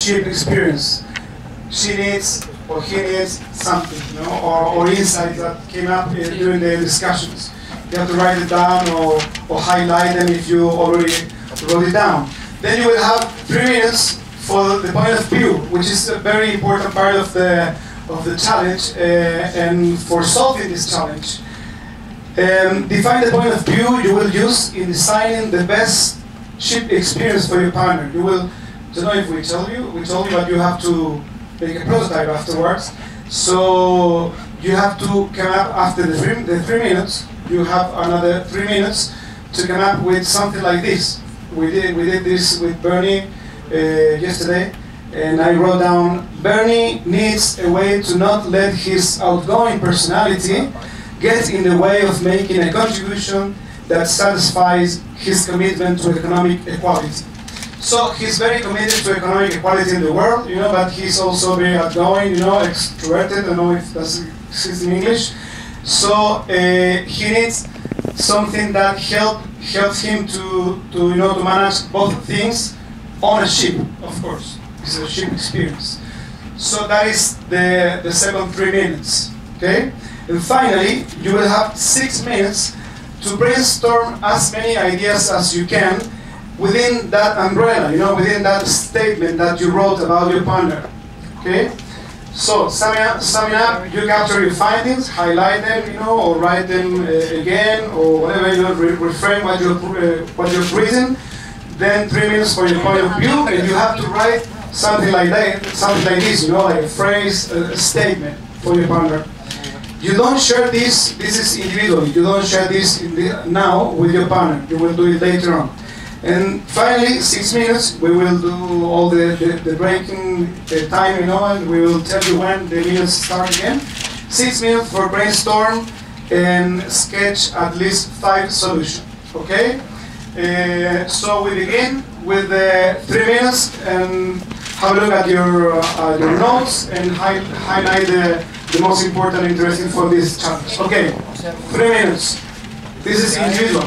ship experience. She needs or he needs something, or insights that came up during the discussions. You have to write it down or highlight them if you already wrote it down. Then you will have 3 minutes for the point of view, which is a very important part of the challenge and for solving this challenge. Define the point of view you will use in designing the best ship experience for your partner. You will, I don't know if we told you, but you have to make a prototype afterwards. So you have to come up after the 3 minutes. You have another 3 minutes to come up with something like this. We did this with Bernie yesterday, and I wrote down, Bernie needs a way to not let his outgoing personality get in the way of making a contribution that satisfies his commitment to economic equality. So he's very committed to economic equality in the world, but he's also very outgoing, extroverted. I don't know if that's exists in English. So he needs something that helps him to manage both things on a ship, of course. It's a ship experience. So that is the second 3 minutes. Okay? And finally, you will have 6 minutes to brainstorm as many ideas as you can within that umbrella, within that statement that you wrote about your partner. Okay? So, summing up, you capture your findings, highlight them, or write them again, or whatever, reframe what you've written. Then 3 minutes for your point of view, and you have to write something like that, something like this, like a phrase, a statement for your partner. You don't share this is individually, you don't share this now with your partner, you will do it later on. And finally, 6 minutes, we will do all the breaking time, and we will tell you when the minutes start again. 6 minutes for brainstorm and sketch at least 5 solutions, okay? So we begin with 3 minutes and have a look at your notes and highlight the most important, interesting for this challenge. Okay, 3 minutes. This is individual.